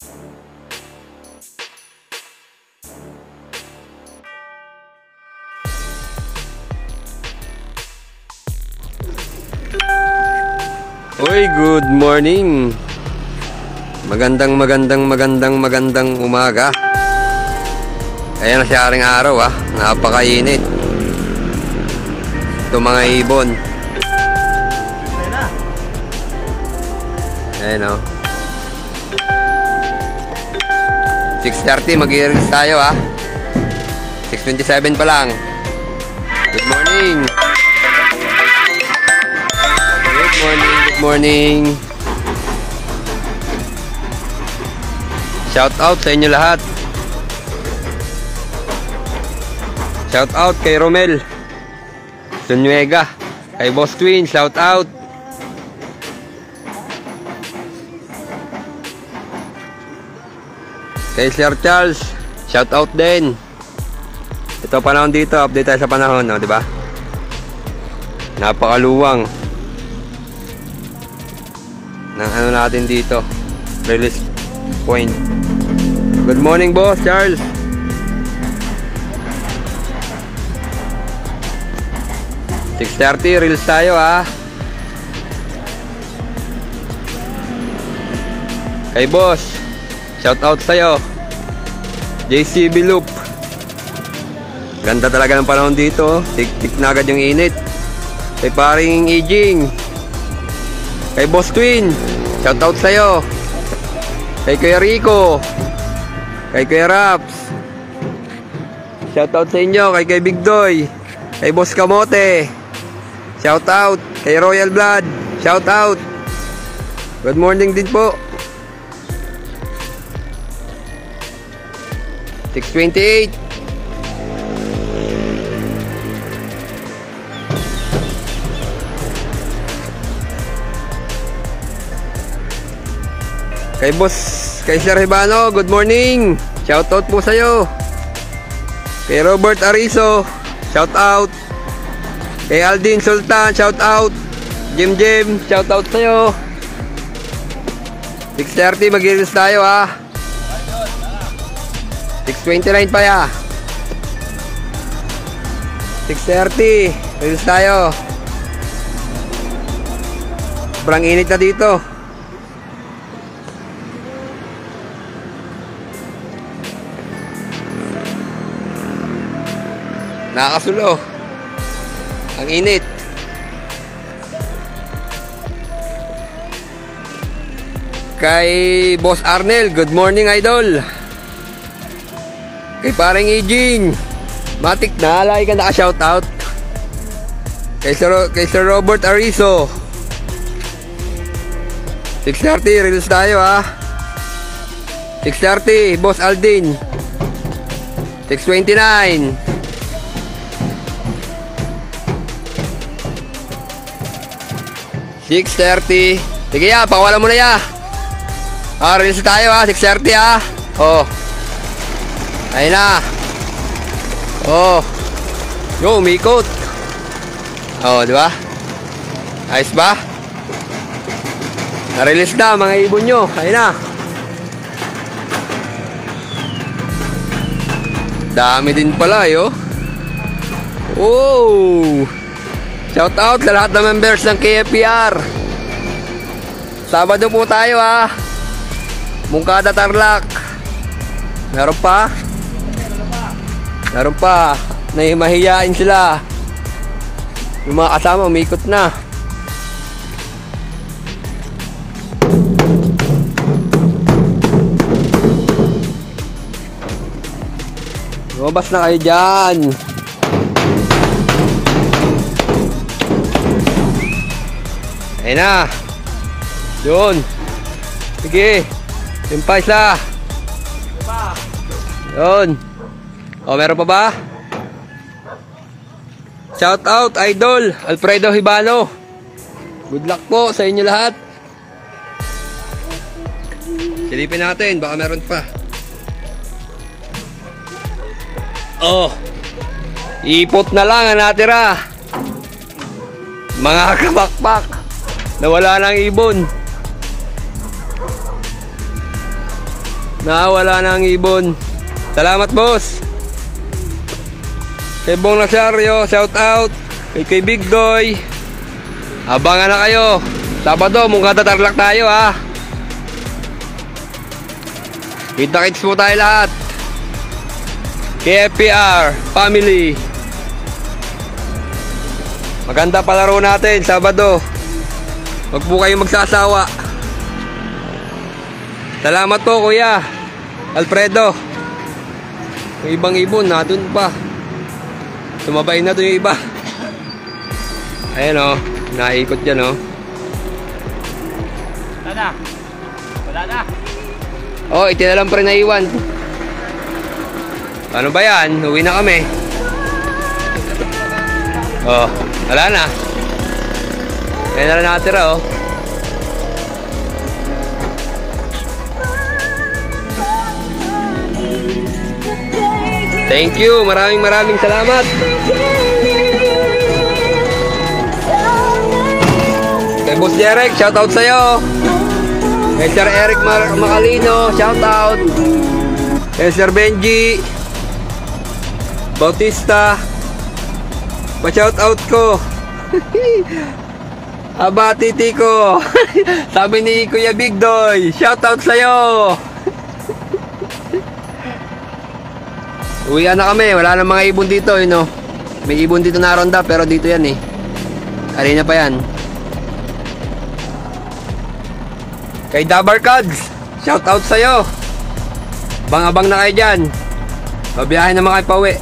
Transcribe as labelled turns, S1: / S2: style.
S1: Uy, good morning. Magandang umaga. Ayan na si Aring Araw napakainit. Ito mga ibon. Ayan o. 6:30 mag-i-release tayo 6:27 pa lang. Good morning. Good morning. Shout out sa inyo lahat. Shout out kay Romel Zuniega, kay Boss Twin, shout out. Kay Sir Charles, shout out din. Ito panahon dito, update tayo sa panahon, di ba? Napakaluwang ng ano natin dito, release point. Good morning, Boss Charles. (6:30) reels tayo Kay Boss, shout out sa'yo. JCB Loop. Ganda talaga ng panahon dito. Tik-tik na agad yung init. Kay paring Ijing. Kay Boss Twin, shout out sa'yo. Kay Kuya Rico, kay Kuya Raps, shout out sa inyo. Kay Big Doy, kay Boss Kamote, shout out. Kay Royal Blood, shout out. Good morning din po. 6:28. Kay Boss, kay Sir Hibano, good morning. Shout out po sa'yo. Kay Robert Arizo, shout out. Kay Aldin Sultan, shout out. Jim, shout out sa'yo. 6:30 mag-release tayo 6:29 pa 6:30 release tayo. Sobrang init na dito. Nakakasulo. Ang init. Kay Boss Arnel, good morning idol. Kay parang Ijing, matik na, lagi ka naka-shoutout. Kay Sir Robert Arizo, 6:30 release tayo 6:30 Boss Aldin. 6:29. (6:30) Sige pakawalan mo na release tayo 6:30 ayun na. Yo, umikot. Diba? Ayos ba? Na-release na mga ibon nyo. Ayun na. Dami din pala shout out sa lahat ng members ng KFPR. Sabado po tayo Mungkada Tarlac. Meron pa? Mahihiyain sila. Yung mga kasama umikot na. Lumabas na kayo dyan. Ayun na. Yun. Sige. Yung pa isa. Yun. Meron pa ba? Shout out idol Alfredo Hibano. Good luck po sa inyo lahat. Silipin natin, baka meron pa. Ipot na lang ang natira. Mga kabakbak na wala ng ibon. Nawala na ang ibon. Salamat, boss. Kay Bong Nazario, shout out. Kay Big Doy. Abangan na kayo. Sabado, mungka tatarlak tayo ha. Kita-kits po tayo lahat. Kay FPR family. Maganda palaro natin Sabado. Huwag po kayong magsasawa. Salamat po Kuya Alfredo. Yung ibang ibon natun pa. Sumabay na to yung iba. Ayan o, naikot dyan o.
S2: Wala na. Wala na.
S1: Oh, itina lang pa rin naiwan. Ano ba yan? Uwi na kami. Oh, wala na. Ayan na lang natira oh. Thank you, maraming salamat. Kay Boss Derek, shout out sa'yo. Kay Sir Eric Macalino, shout out. Kay Sir Benji Bautista, pa-shout out ko. Abati Tiko. Sabi ni Kuya Big Doy, shout out sa'yo. Uwian na kami, wala nang mga ibon dito, you know. May ibon dito na ronda pero dito yan eh. Arena pa yan. Kay Dabar Cards, shout out sa'yo. Abang-abang na kayo dyan. Babiyahin naman kayo pauwi.